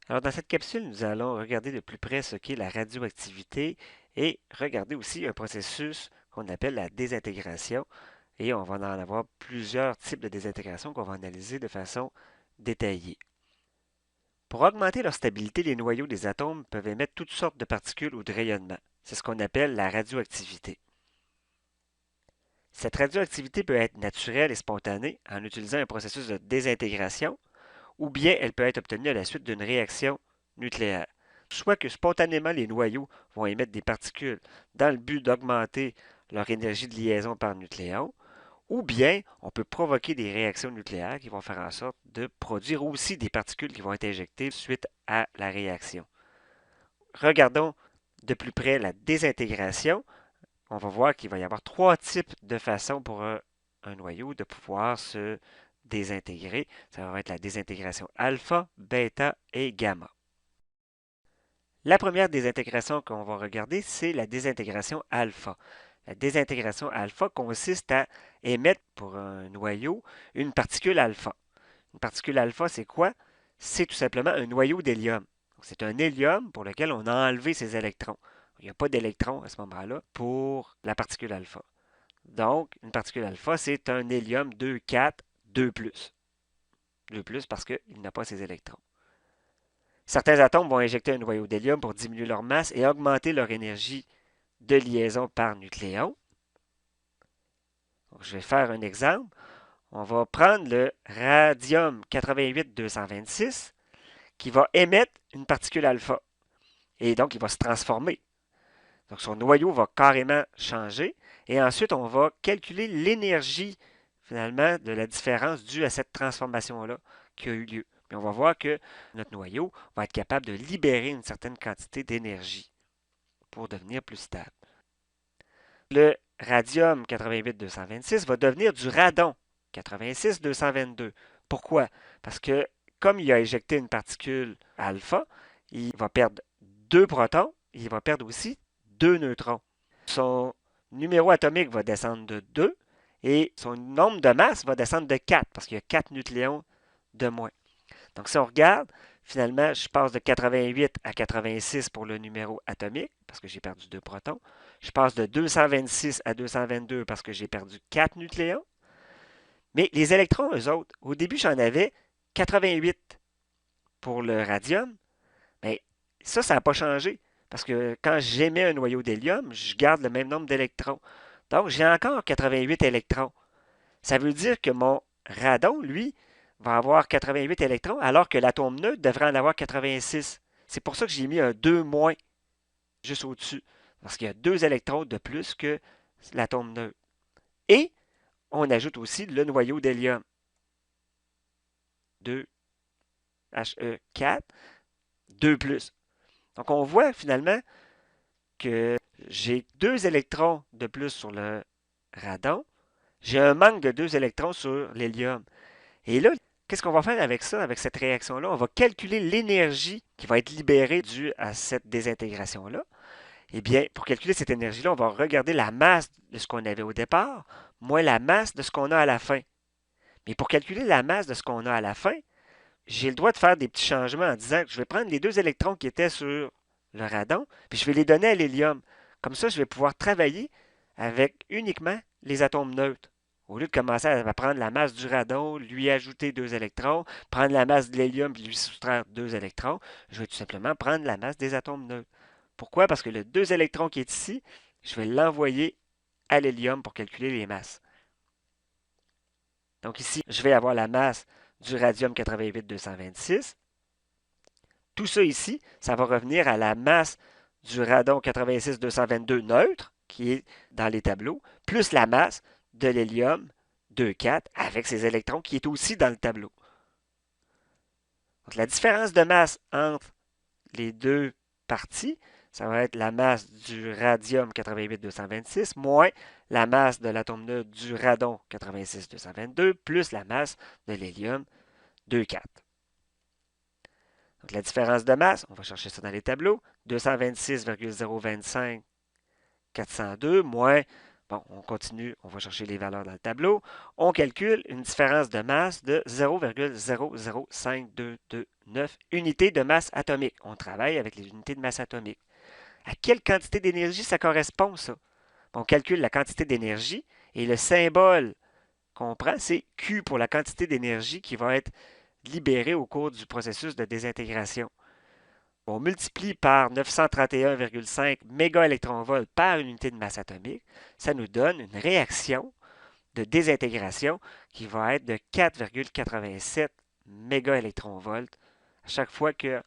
Alors, dans cette capsule, nous allons regarder de plus près ce qu'est la radioactivité et regarder aussi un processus qu'on appelle la désintégration. Et on va en avoir plusieurs types de désintégration qu'on va analyser de façon détaillée. Pour augmenter leur stabilité, les noyaux des atomes peuvent émettre toutes sortes de particules ou de rayonnements. C'est ce qu'on appelle la radioactivité. Cette radioactivité peut être naturelle et spontanée en utilisant un processus de désintégration, ou bien elle peut être obtenue à la suite d'une réaction nucléaire. Soit que spontanément les noyaux vont émettre des particules dans le but d'augmenter leur énergie de liaison par nucléon, ou bien on peut provoquer des réactions nucléaires qui vont faire en sorte de produire aussi des particules qui vont être éjectées suite à la réaction. Regardons de plus près la désintégration. On va voir qu'il va y avoir trois types de façons pour un noyau de pouvoir se désintégrer. Ça va être la désintégration alpha, bêta et gamma. La première désintégration qu'on va regarder, c'est la désintégration alpha. La désintégration alpha consiste à émettre pour un noyau une particule alpha. Une particule alpha, c'est quoi? C'est tout simplement un noyau d'hélium. C'est un hélium pour lequel on a enlevé ses électrons. Il n'y a pas d'électrons à ce moment-là pour la particule alpha. Donc, une particule alpha, c'est un hélium 2, 4, 2 plus. 2 plus parce qu'il n'a pas ses électrons. Certains atomes vont injecter un noyau d'hélium pour diminuer leur masse et augmenter leur énergie de liaison par nucléon. Donc, je vais faire un exemple. On va prendre le radium 88-226 qui va émettre une particule alpha. Et donc, il va se transformer. Donc, son noyau va carrément changer. Et ensuite, on va calculer l'énergie, finalement, de la différence due à cette transformation-là qui a eu lieu. Et on va voir que notre noyau va être capable de libérer une certaine quantité d'énergie pour devenir plus stable. Le radium 88-226 va devenir du radon 86-222. Pourquoi? Parce que comme il a éjecté une particule alpha, il va perdre deux protons, il va perdre aussi deux neutrons. Son numéro atomique va descendre de 2 et son nombre de masse va descendre de 4 parce qu'il y a 4 nucléons de moins. Donc, si on regarde, finalement, je passe de 88 à 86 pour le numéro atomique, parce que j'ai perdu 2 protons. Je passe de 226 à 222 parce que j'ai perdu 4 nucléons. Mais les électrons, eux autres, au début, j'en avais 88 pour le radium, mais ça n'a pas changé. Parce que quand j'émets un noyau d'hélium, je garde le même nombre d'électrons. Donc, j'ai encore 88 électrons. Ça veut dire que mon radon, lui, va avoir 88 électrons, alors que l'atome neutre devrait en avoir 86. C'est pour ça que j'ai mis un 2 moins juste au-dessus. Parce qu'il y a 2 électrons de plus que l'atome neutre. Et on ajoute aussi le noyau d'hélium. 2He4, 2 plus. Donc on voit finalement que j'ai 2 électrons de plus sur le radon. J'ai un manque de 2 électrons sur l'hélium. Et là, qu'est-ce qu'on va faire avec ça, avec cette réaction-là? On va calculer l'énergie qui va être libérée due à cette désintégration-là. Eh bien, pour calculer cette énergie-là, on va regarder la masse de ce qu'on avait au départ, moins la masse de ce qu'on a à la fin. Mais pour calculer la masse de ce qu'on a à la fin, j'ai le droit de faire des petits changements en disant que je vais prendre les 2 électrons qui étaient sur le radon, puis je vais les donner à l'hélium. Comme ça, je vais pouvoir travailler avec uniquement les atomes neutres. Au lieu de commencer à prendre la masse du radon, lui ajouter 2 électrons, prendre la masse de l'hélium et lui soustraire 2 électrons, je vais tout simplement prendre la masse des atomes neutres. Pourquoi? Parce que le 2 électrons qui est ici, je vais l'envoyer à l'hélium pour calculer les masses. Donc ici, je vais avoir la masse du radium 88-226. Tout ça ici, ça va revenir à la masse du radon 86-222 neutre, qui est dans les tableaux, plus la masse de l'hélium 2,4 avec ses électrons qui est aussi dans le tableau. Donc la différence de masse entre les deux parties, ça va être la masse du radium 88-226 moins la masse de l'atome neutre du radon 86-222 plus la masse de l'hélium 2,4. Donc la différence de masse, on va chercher ça dans les tableaux, 226,025 402 moins Bon, on continue, on va chercher les valeurs dans le tableau. On calcule une différence de masse de 0,00529 unités de masse atomique. On travaille avec les unités de masse atomique. À quelle quantité d'énergie ça correspond, ça? On calcule la quantité d'énergie et le symbole qu'on prend, c'est Q pour la quantité d'énergie qui va être libérée au cours du processus de désintégration. On multiplie par 931,5 mégaélectronvolts par unité de masse atomique. Ça nous donne une réaction de désintégration qui va être de 4,87 mégaélectronvolts à chaque fois qu'un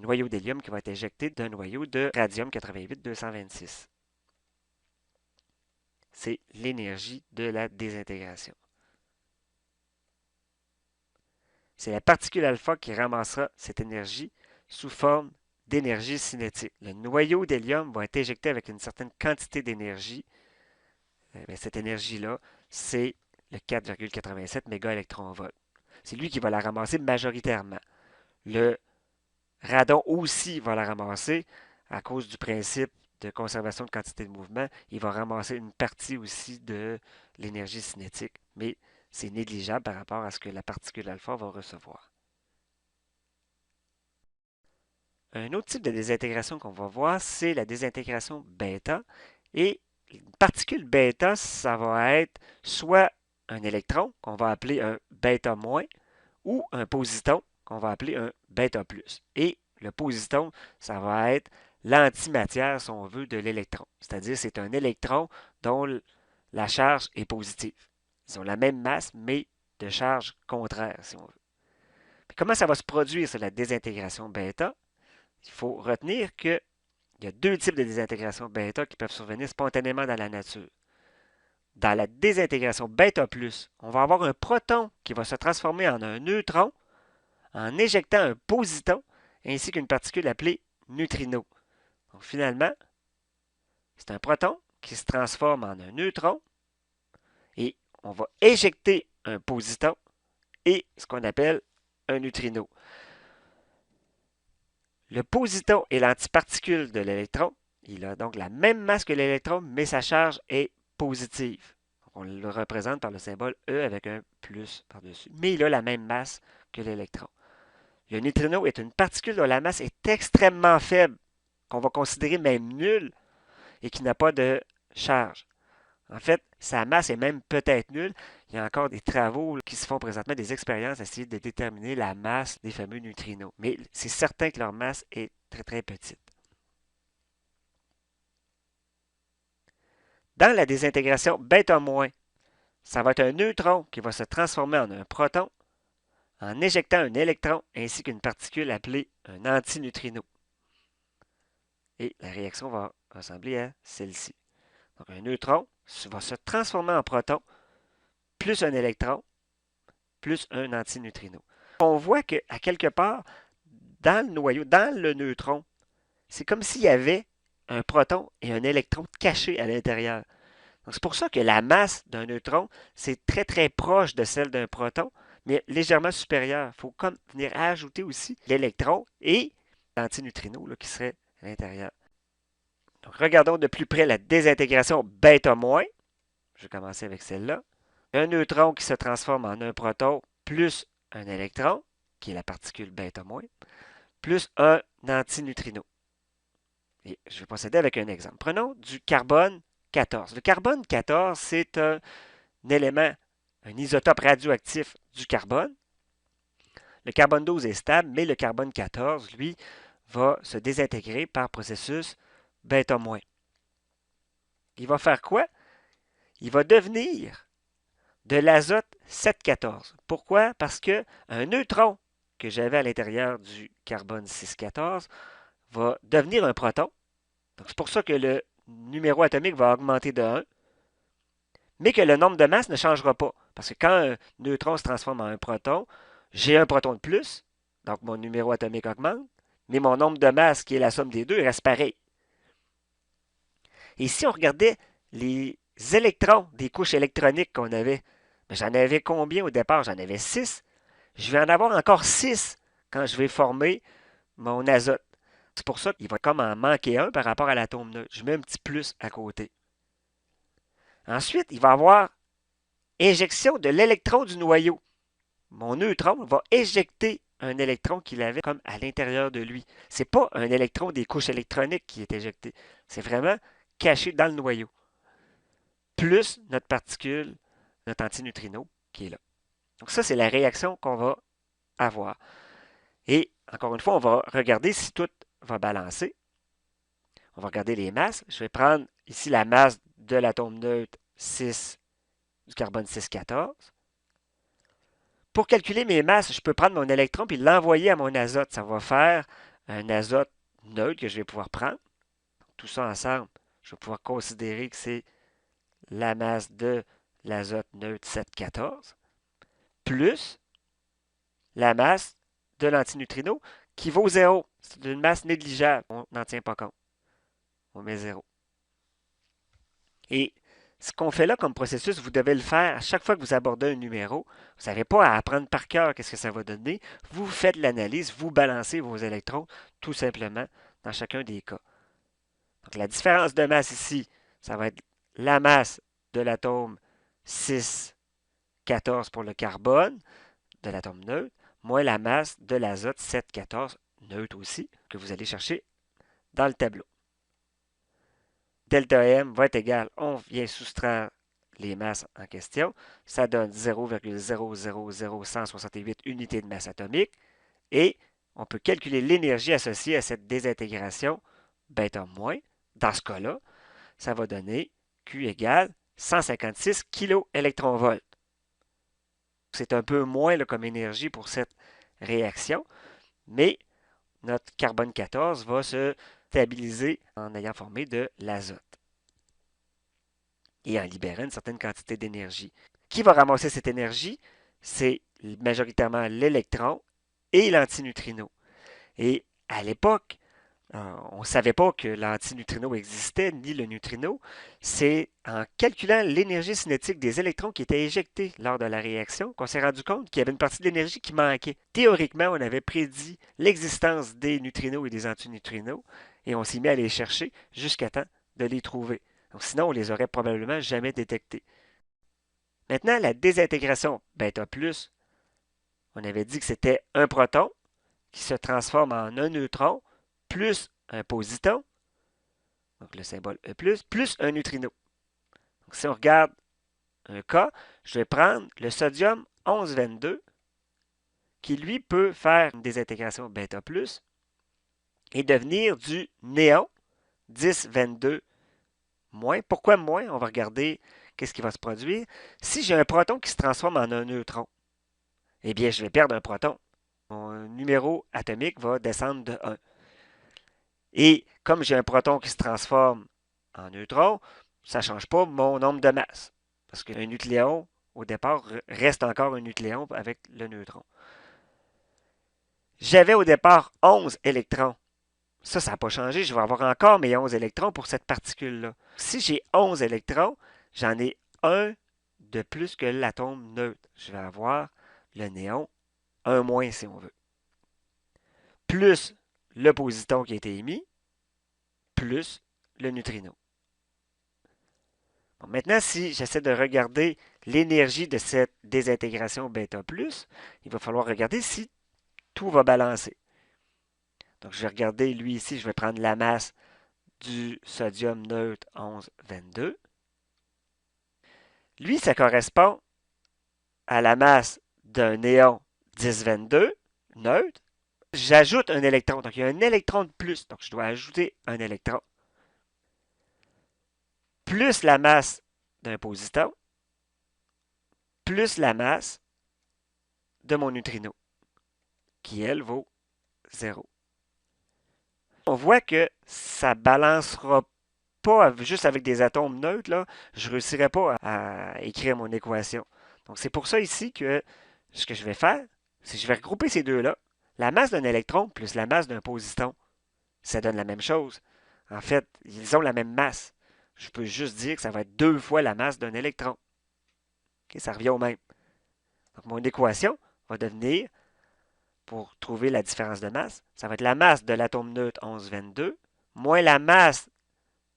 noyau d'hélium qui va être éjecté d'un noyau de radium 88-226. C'est l'énergie de la désintégration. C'est la particule alpha qui ramassera cette énergie sous forme d'énergie cinétique. Le noyau d'hélium va être éjecté avec une certaine quantité d'énergie. Cette énergie-là, c'est le 4,87 mégaélectronvolts. C'est lui qui va la ramasser majoritairement. Le radon aussi va la ramasser à cause du principe de conservation de quantité de mouvement. Il va ramasser une partie aussi de l'énergie cinétique, mais c'est négligeable par rapport à ce que la particule alpha va recevoir. Un autre type de désintégration qu'on va voir, c'est la désintégration bêta. Et une particule bêta, ça va être soit un électron, qu'on va appeler un bêta-, ou un positon, qu'on va appeler un bêta+. Et le positon, ça va être l'antimatière, si on veut, de l'électron. C'est-à-dire c'est un électron dont la charge est positive. Ils ont la même masse, mais de charge contraire, si on veut. Puis comment ça va se produire, sur la désintégration bêta? Il faut retenir qu'il y a deux types de désintégration bêta qui peuvent survenir spontanément dans la nature. Dans la désintégration bêta+, on va avoir un proton qui va se transformer en un neutron en éjectant un positon ainsi qu'une particule appelée neutrino. Donc finalement, c'est un proton qui se transforme en un neutron et on va éjecter un positon et ce qu'on appelle un neutrino. Le positon est l'antiparticule de l'électron. Il a donc la même masse que l'électron, mais sa charge est positive. Donc on le représente par le symbole E avec un plus par-dessus. Mais il a la même masse que l'électron. Le neutrino est une particule dont la masse est extrêmement faible, qu'on va considérer même nulle, et qui n'a pas de charge. En fait, sa masse est même peut-être nulle. Il y a encore des travaux qui se font présentement, des expériences à essayer de déterminer la masse des fameux neutrinos. Mais c'est certain que leur masse est très très petite. Dans la désintégration bêta-, ça va être un neutron qui va se transformer en un proton en éjectant un électron ainsi qu'une particule appelée un antineutrino. Et la réaction va ressembler à celle-ci. Donc un neutron va se transformer en proton plus un électron plus un antineutrino. On voit qu'à quelque part, dans le noyau, dans le neutron, c'est comme s'il y avait un proton et un électron cachés à l'intérieur. C'est pour ça que la masse d'un neutron, c'est très très proche de celle d'un proton, mais légèrement supérieure. Il faut comme venir ajouter aussi l'électron et l'antineutrino qui serait à l'intérieur. Donc, regardons de plus près la désintégration bêta-. Je vais commencer avec celle-là. Un neutron qui se transforme en un proton plus un électron, qui est la particule bêta-, plus un antineutrino. Et je vais procéder avec un exemple. Prenons du carbone 14. Le carbone 14, c'est un élément, un isotope radioactif du carbone. Le carbone 12 est stable, mais le carbone 14, lui, va se désintégrer par processus bêta-. Il va faire quoi? Il va devenir de l'azote 7,14. Pourquoi? Parce qu'un neutron que j'avais à l'intérieur du carbone 6,14 va devenir un proton. Donc c'est pour ça que le numéro atomique va augmenter de 1, mais que le nombre de masses ne changera pas. Parce que quand un neutron se transforme en un proton, j'ai un proton de plus, donc mon numéro atomique augmente, mais mon nombre de masses, qui est la somme des deux, reste pareil. Et si on regardait les électrons des couches électroniques qu'on avait, j'en avais combien au départ? J'en avais 6. Je vais en avoir encore 6 quand je vais former mon azote. C'est pour ça qu'il va comme en manquer un par rapport à l'atome neutre. Je mets un petit plus à côté. Ensuite, il va avoir éjection de l'électron du noyau. Mon neutron va éjecter un électron qu'il avait comme à l'intérieur de lui. Ce n'est pas un électron des couches électroniques qui est éjecté. C'est vraiment caché dans le noyau. Plus notre particule, notre antineutrino qui est là. Donc ça, c'est la réaction qu'on va avoir. Et encore une fois, on va regarder si tout va balancer. On va regarder les masses. Je vais prendre ici la masse de l'atome neutre 6 du carbone 6,14. Pour calculer mes masses, je peux prendre mon électron et l'envoyer à mon azote. Ça va faire un azote neutre que je vais pouvoir prendre. Tout ça ensemble, je vais pouvoir considérer que c'est la masse de l'azote neutre 7,14 plus la masse de l'antineutrino qui vaut 0. C'est une masse négligeable. On n'en tient pas compte. On met 0. Et ce qu'on fait là comme processus, vous devez le faire à chaque fois que vous abordez un numéro. Vous n'avez pas à apprendre par cœur qu'est-ce que ça va donner. Vous faites l'analyse, vous balancez vos électrons tout simplement dans chacun des cas. Donc la différence de masse ici, ça va être la masse de l'atome 6,14 pour le carbone, de l'atome neutre, moins la masse de l'azote 7,14, neutre aussi, que vous allez chercher dans le tableau. Delta M va être égal, on vient soustraire les masses en question, ça donne 0,000168 unités de masse atomique et on peut calculer l'énergie associée à cette désintégration bêta-. Dans ce cas-là, ça va donner Q égale 156 kV. C'est un peu moins là, comme énergie pour cette réaction, mais notre carbone 14 va se stabiliser en ayant formé de l'azote et en libérant une certaine quantité d'énergie. Qui va ramasser cette énergie? C'est majoritairement l'électron et l'antineutrino. Et à l'époque, on ne savait pas que l'antineutrino existait, ni le neutrino. C'est en calculant l'énergie cinétique des électrons qui étaient éjectés lors de la réaction qu'on s'est rendu compte qu'il y avait une partie de l'énergie qui manquait. Théoriquement, on avait prédit l'existence des neutrinos et des antineutrinos et on s'est mis à les chercher jusqu'à temps de les trouver. Donc, sinon, on les aurait probablement jamais détectés. Maintenant, la désintégration bêta+, on avait dit que c'était un proton qui se transforme en un neutron plus un positon, donc le symbole E+, plus un neutrino. Donc, si on regarde un cas, je vais prendre le sodium 1122 qui, lui, peut faire une désintégration bêta+, et devenir du néon 1022-. Pourquoi moins? On va regarder qu'est-ce qui va se produire. Si j'ai un proton qui se transforme en un neutron, eh bien, je vais perdre un proton. Mon numéro atomique va descendre de 1. Et comme j'ai un proton qui se transforme en neutron, ça ne change pas mon nombre de masse. Parce qu'un nucléon, au départ, reste encore un nucléon avec le neutron. J'avais au départ 11 électrons. Ça n'a pas changé. Je vais avoir encore mes 11 électrons pour cette particule-là. Si j'ai 11 électrons, j'en ai un de plus que l'atome neutre. Je vais avoir le néon 1- si on veut. Plus le positon qui a été émis, plus le neutrino. Bon, maintenant, si j'essaie de regarder l'énergie de cette désintégration bêta+, il va falloir regarder si tout va balancer. Donc, je vais regarder, lui ici, je vais prendre la masse du sodium neutre 1122. Lui, ça correspond à la masse d'un néon 1022 neutre. J'ajoute un électron, donc il y a un électron de plus, donc je dois ajouter un électron, plus la masse d'un positon, plus la masse de mon neutrino, qui, elle, vaut 0. On voit que ça ne balancera pas juste avec des atomes neutres. Là, je ne réussirai pas à écrire mon équation. Donc, c'est pour ça ici que ce que je vais faire, c'est que je vais regrouper ces deux-là. La masse d'un électron plus la masse d'un positon, ça donne la même chose. En fait, ils ont la même masse. Je peux juste dire que ça va être 2 fois la masse d'un électron. Okay, ça revient au même. Donc, mon équation va devenir, pour trouver la différence de masse, ça va être la masse de l'atome neutre 1122 moins la masse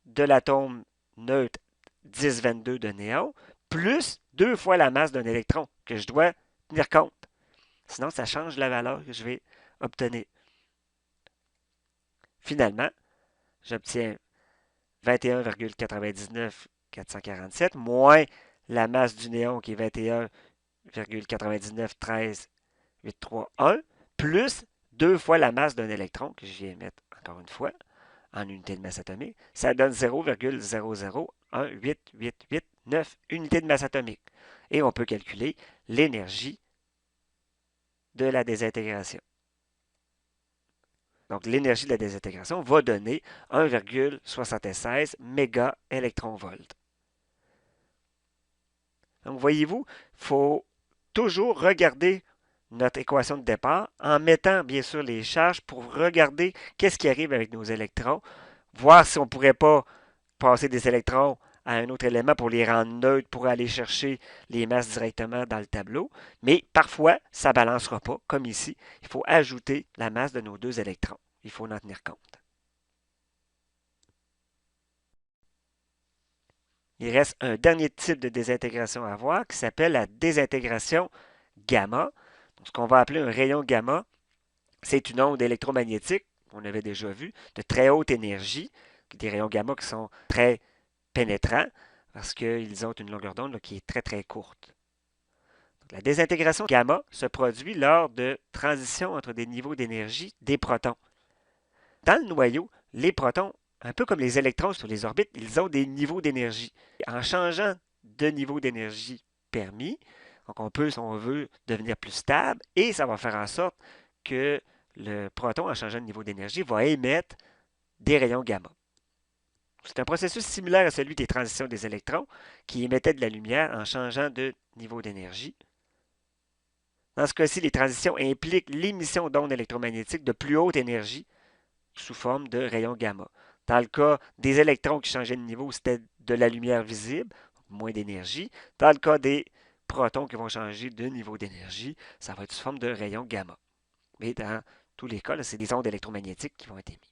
de l'atome neutre 1022 de néon, plus 2 fois la masse d'un électron que je dois tenir compte. Sinon, ça change la valeur que je vais obtenir. Finalement, j'obtiens 21,99 moins la masse du néon qui est 21,9913,831 plus 2 fois la masse d'un électron que je viens mettre encore une fois en unité de masse atomique. Ça donne 0,0018889 unités de masse atomique. Et on peut calculer l'énergie de la désintégration. Donc, l'énergie de la désintégration va donner 1,76 mégaélectronvolts. Donc, voyez-vous, il faut toujours regarder notre équation de départ en mettant, bien sûr, les charges pour regarder qu'est-ce qui arrive avec nos électrons, voir si on ne pourrait pas passer des électrons à un autre élément pour les rendre neutres, pour aller chercher les masses directement dans le tableau. Mais parfois, ça ne balancera pas, comme ici. Il faut ajouter la masse de nos deux électrons. Il faut en tenir compte. Il reste un dernier type de désintégration à voir qui s'appelle la désintégration gamma. Donc, ce qu'on va appeler un rayon gamma, c'est une onde électromagnétique, on avait déjà vu, de très haute énergie, des rayons gamma qui sont très pénétrants parce qu'ils ont une longueur d'onde qui est très très courte. Donc, la désintégration gamma se produit lors de transitions entre des niveaux d'énergie des protons. Dans le noyau, les protons, un peu comme les électrons sur les orbites, ils ont des niveaux d'énergie. En changeant de niveau d'énergie permis, donc on peut, si on veut, devenir plus stable et ça va faire en sorte que le proton, en changeant de niveau d'énergie, va émettre des rayons gamma. C'est un processus similaire à celui des transitions des électrons qui émettaient de la lumière en changeant de niveau d'énergie. Dans ce cas-ci, les transitions impliquent l'émission d'ondes électromagnétiques de plus haute énergie sous forme de rayons gamma. Dans le cas des électrons qui changeaient de niveau, c'était de la lumière visible, moins d'énergie. Dans le cas des protons qui vont changer de niveau d'énergie, ça va être sous forme de rayons gamma. Mais dans tous les cas, c'est des ondes électromagnétiques qui vont être émises.